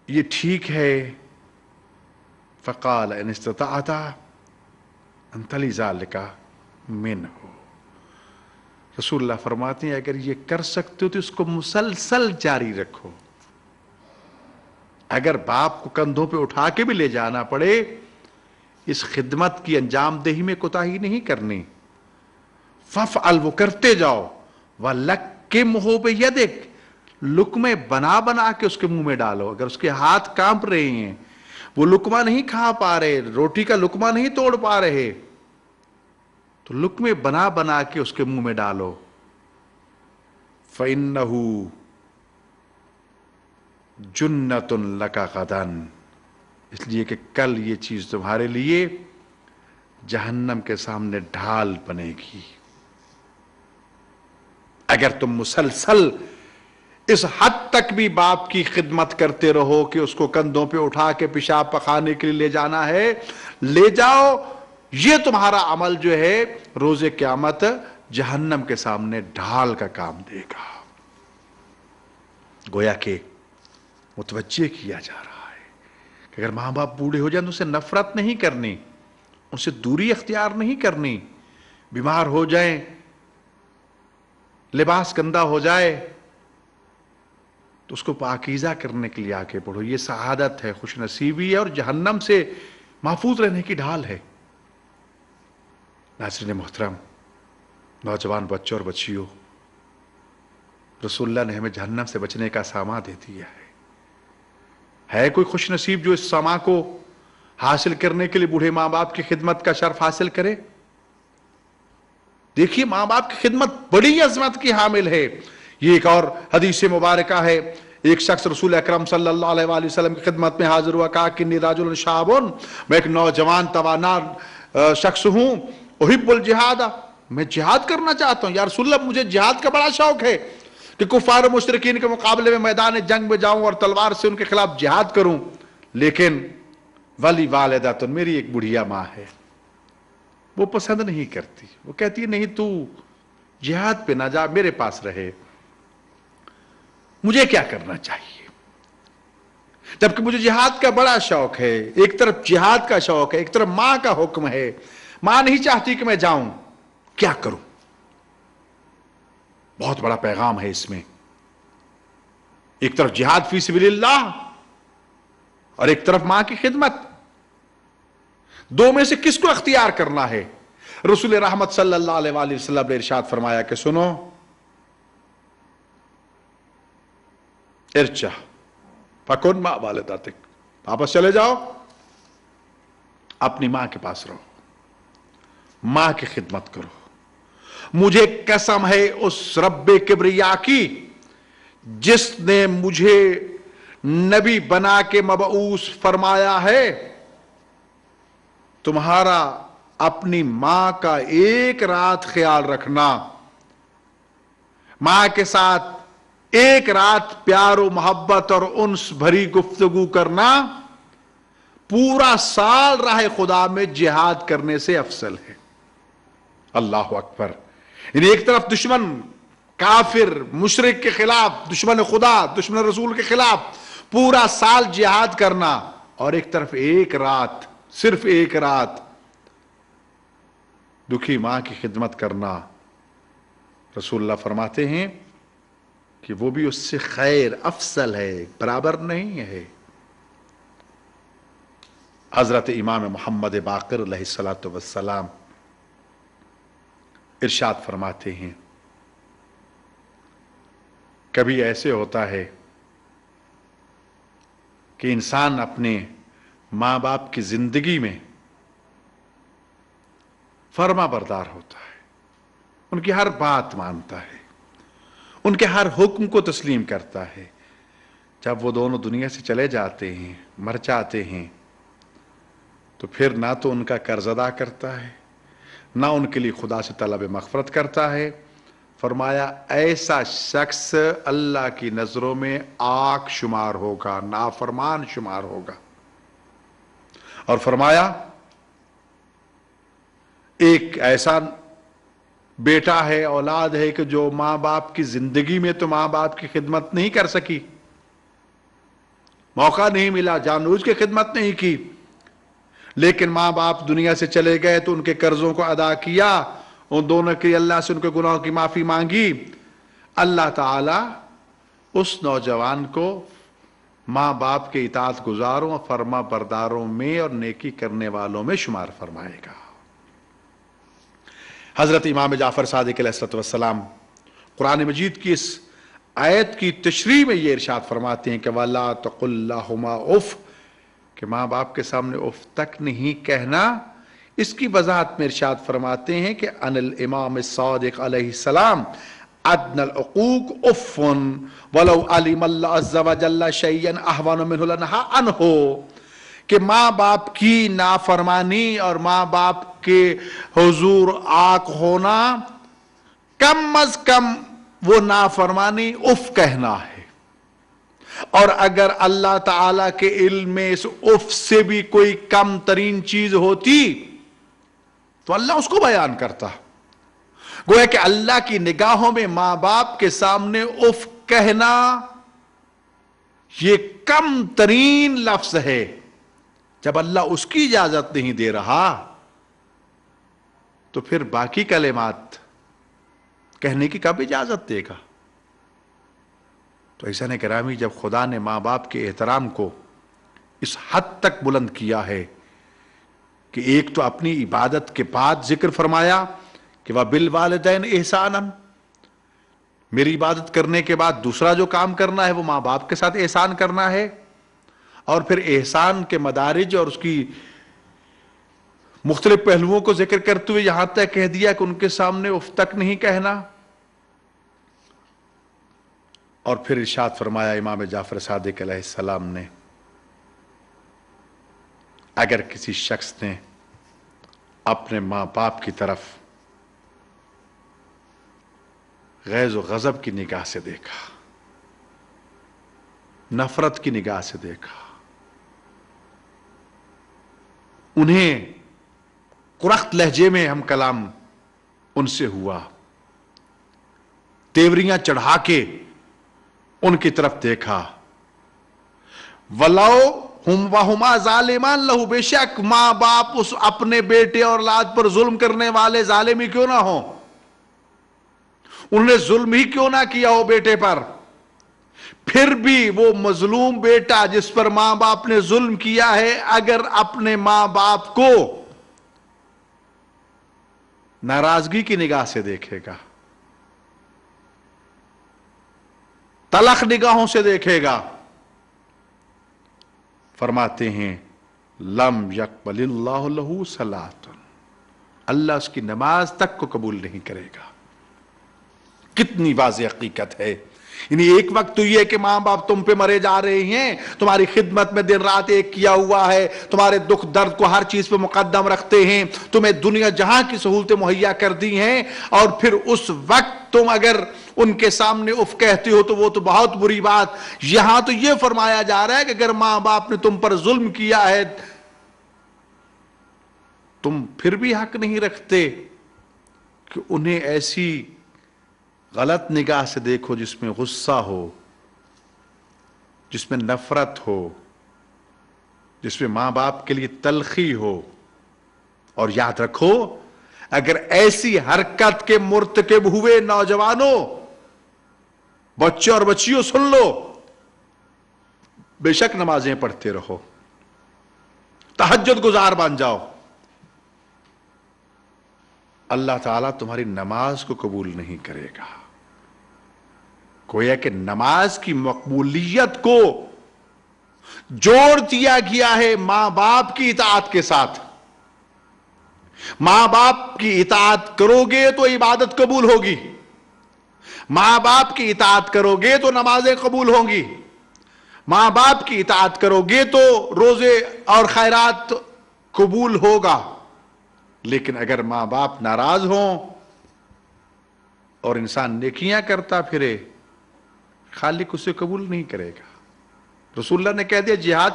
یہ ٹھیک ہے. فقال ان استطعت ان تلی ذلک منہ. رسول اللہ فرماتے ہیں اگر یہ کر سکتے ہو تو اس کو مسلسل جاری رکھو. اگر باپ کو کندھوں پہ اٹھا کے بھی لے جانا پڑے اس خدمت کی انجام دہی میں کوتاہی نہیں کرنی. ففعل، وہ کرتے جاؤ. وَلَكِّمْهُ بِيَدِكَ، لقمے بنا بنا کے اس کے منہ میں ڈالو. اگر اس کے ہاتھ کانپ رہے ہیں، وہ لقمہ نہیں کھا پا رہے، روٹی کا لقمہ نہیں توڑ پا رہے، تو لقمے بنا بنا کے اس کے منہ میں ڈالو. فَإِنَّهُ جُنَّةٌ لَكَ غَدًا، اس لیے کہ کل یہ چیز تمہارے لیے جہنم کے سامنے ڈھال بنے گی. اگر تم مسلسل اس حد تک بھی باپ کی خدمت کرتے رہو کہ اس کو کندھوں پہ اٹھا کے پیشاب پخانے کے لیے لے جانا ہے، لے جاؤ. یہ تمہارا عمل جو ہے روز قیامت جہنم کے سامنے ڈھال کا کام دے گا. گویا کہ متوجہ کیا جا رہا ہے کہ اگر ماں باپ بوڑھے ہو جائیں تو اسے نفرت نہیں کرنی، ان سے دوری اختیار نہیں کرنی. بیمار ہو جائیں، لباس گندا ہو جائے تو اس کو پاکیزہ کرنے کے لیے آگے بڑھو. یہ سعادت ہے، خوش نصیبی ہے اور جہنم سے محفوظ رہنے کی ڈھال ہے. ناظرین محترم، نوجوان بچوں اور بچیوں، رسول اللہ نے ہمیں جہنم سے بچنے کا سامان دے دیا ہے کوئی خوش نصیب جو اس سامان کو حاصل کرنے کے لیے بوڑھے ماں باپ کی خدمت کا شرف حاصل کرے؟ دیکھیے ماں باپ کی خدمت بڑی عظمت کی حامل ہے. یہ ایک اور حدیث مبارکہ ہے، ایک شخص رسول اکرم صلی اللہ علیہ وآلہ وسلم کی خدمت میں حاضر ہوا، کہا کہ انی رجل شاب، میں ایک نوجوان توانا شخص ہوں، احب الجہاد، میں جہاد کرنا چاہتا ہوں. یا رسول اللہ مجھے جہاد کا بڑا شوق ہے کہ کفار و مشرکین کے مقابلے میں میدان جنگ میں جاؤں اور تلوار سے ان کے خلاف جہاد کروں، لیکن ولی والدہ، میری ایک بڑھیا ماں ہے، وہ پسند نہیں کرتی. وہ کہتی ہے نہیں تو جہاد پہ نہ جا، میرے پاس رہے. مجھے کیا کرنا چاہیے؟ جبکہ مجھے جہاد کا بڑا شوق ہے. ایک طرف جہاد کا شوق ہے، ایک طرف ماں کا حکم ہے، ماں نہیں چاہتی کہ میں جاؤں، کیا کروں؟ بہت بڑا پیغام ہے اس میں. ایک طرف جہاد فی سبیل اللہ اور ایک طرف ماں کی خدمت. دو میں سے کس کو اختیار کرنا ہے؟ رسول رحمت صلی اللہ علیہ وآلہ وسلم نے ارشاد فرمایا کہ سنو، ارجع فکن مع والدتک، واپس چلے جاؤ، اپنی ماں کے پاس رہو، ماں کی خدمت کرو. مجھے قسم ہے اس رب کبریا کی جس نے مجھے نبی بنا کے مبعوث فرمایا ہے، تمہارا اپنی ماں کا ایک رات خیال رکھنا، ماں کے ساتھ ایک رات پیار و محبت اور انس بھری گفتگو کرنا پورا سال راہ خدا میں جہاد کرنے سے افضل ہے. اللہ اکبر. یعنی ایک طرف دشمن کافر مشرک کے خلاف، دشمن خدا دشمن رسول کے خلاف پورا سال جہاد کرنا، اور ایک طرف ایک رات، صرف ایک رات دکھی ماں کی خدمت کرنا. رسول اللہ فرماتے ہیں کہ وہ بھی اس سے خیر افضل ہے، برابر نہیں ہے. حضرت امام محمد باقر علیہ الصلوۃ والسلام ارشاد فرماتے ہیں کبھی ایسے ہوتا ہے کہ انسان اپنے ماں باپ کی زندگی میں فرما بردار ہوتا ہے، ان کی ہر بات مانتا ہے، ان کے ہر حکم کو تسلیم کرتا ہے. جب وہ دونوں دنیا سے چلے جاتے ہیں، مر جاتے ہیں، تو پھر نہ تو ان کا قرض ادا کرتا ہے، نہ ان کے لیے خدا سے طلب مغفرت کرتا ہے. فرمایا ایسا شخص اللہ کی نظروں میں عاق شمار ہوگا، نافرمان شمار ہوگا. اور فرمایا ایک ایسا بیٹا ہے، اولاد ہے کہ جو ماں باپ کی زندگی میں تو ماں باپ کی خدمت نہیں کر سکی، موقع نہیں ملا, جان بوجھ کے خدمت نہیں کی, لیکن ماں باپ دنیا سے چلے گئے تو ان کے قرضوں کو ادا کیا, ان دونوں کے اللہ سے ان کے گناہوں کی معافی مانگی. اللہ تعالی اس نوجوان کو ماں باپ کے اطاعت گزاروں اور فرما برداروں میں اور نیکی کرنے والوں میں شمار فرمائے گا. حضرت امام جعفر صادق علیہ السلام قرآن مجید کی اس آیت کی تشریح میں یہ ارشاد فرماتے ہیں کہ وَلَا تَقُلْ لَهُمَا اُف, کہ ماں باپ کے سامنے اف تک نہیں کہنا. اس کی وضاحت میں ارشاد فرماتے ہیں کہ ان الامام الصادق علیہ السلام ادنى العقوق اف ولو علم اللہ عز وجل شیئا احوان منہ لنہا عنہ, کہ ماں باپ کی نافرمانی اور ماں باپ کے حضور آق ہونا کم از کم وہ نافرمانی اف کہنا ہے, اور اگر اللہ تعالیٰ کے علم میں اس اف سے بھی کوئی کم ترین چیز ہوتی تو اللہ اس کو بیان کرتا. گویا کہ اللہ کی نگاہوں میں ماں باپ کے سامنے اف کہنا یہ کم ترین لفظ ہے. جب اللہ اس کی اجازت نہیں دے رہا تو پھر باقی کلمات کہنے کی کب اجازت دے گا؟ تو ایسا نے گرامی, جب خدا نے ماں باپ کے احترام کو اس حد تک بلند کیا ہے کہ ایک تو اپنی عبادت کے بعد ذکر فرمایا کہ وَبِالْوَالِدَيْنِ إِحْسَانًا, میری عبادت کرنے کے بعد دوسرا جو کام کرنا ہے وہ ماں باپ کے ساتھ احسان کرنا ہے, اور پھر احسان کے مدارج اور اس کی مختلف پہلوؤں کو ذکر کرتے ہوئے یہاں تک کہہ دیا کہ ان کے سامنے اف تک نہیں کہنا. اور پھر ارشاد فرمایا امام جعفر صادق علیہ السلام نے, اگر کسی شخص نے اپنے ماں باپ کی طرف غیظ و غضب کی نگاہ سے دیکھا, نفرت کی نگاہ سے دیکھا, انہیں قرخت لہجے میں ہم کلام ان سے ہوا, تیوریاں چڑھا کے ان کی طرف دیکھا, وَلَوْ ہم وَهُمَا ظَالِمَانْ لَهُ, بے شک ماں باپ اس اپنے بیٹے اور اولاد پر ظلم کرنے والے ظالم ہی کیوں نہ ہوں, انہوں نے ظلم ہی کیوں نہ کیا ہو بیٹے پر, پھر بھی وہ مظلوم بیٹا جس پر ماں باپ نے ظلم کیا ہے اگر اپنے ماں باپ کو ناراضگی کی نگاہ سے دیکھے گا, تلخ نگاہوں سے دیکھے گا, فرماتے ہیں لم یقبل اللہ لہ صلاۃ, اللہ اس کی نماز تک کو قبول نہیں کرے گا. کتنی واضح حقیقت ہے. یعنی ایک وقت تو یہ ہے کہ ماں باپ تم پہ مرے جا رہے ہیں, تمہاری خدمت میں دن رات ایک کیا ہوا ہے, تمہارے دکھ درد کو ہر چیز پہ مقدم رکھتے ہیں, تمہیں دنیا جہاں کی سہولتیں مہیا کر دی ہیں, اور پھر اس وقت تم اگر ان کے سامنے اف کہتے ہو تو وہ تو بہت بری بات. یہاں تو یہ فرمایا جا رہا ہے کہ اگر ماں باپ نے تم پر ظلم کیا ہے تم پھر بھی حق نہیں رکھتے کہ انہیں ایسی غلط نگاہ سے دیکھو جس میں غصہ ہو, جس میں نفرت ہو, جس میں ماں باپ کے لیے تلخی ہو. اور یاد رکھو, اگر ایسی حرکت کے مرتکب ہوئے نوجوانوں, بچے اور بچیوں سن لو, بے شک نمازیں پڑھتے رہو, تہجد گزار بن جاؤ, اللہ تعالیٰ تمہاری نماز کو قبول نہیں کرے گا. گویا کہ نماز کی مقبولیت کو جوڑ دیا گیا ہے ماں باپ کی اطاعت کے ساتھ. ماں باپ کی اطاعت کرو گے تو عبادت قبول ہوگی, ماں باپ کی اطاعت کرو گے تو نمازیں قبول ہوں گی, ماں باپ کی اطاعت کرو گے تو روزے اور خیرات قبول ہوگا. لیکن اگر ماں باپ ناراض ہوں اور انسان نیکیاں کرتا پھرے, خالق اسے قبول نہیں کرے گا. رسول اللہ نے کہہ دیا جہاد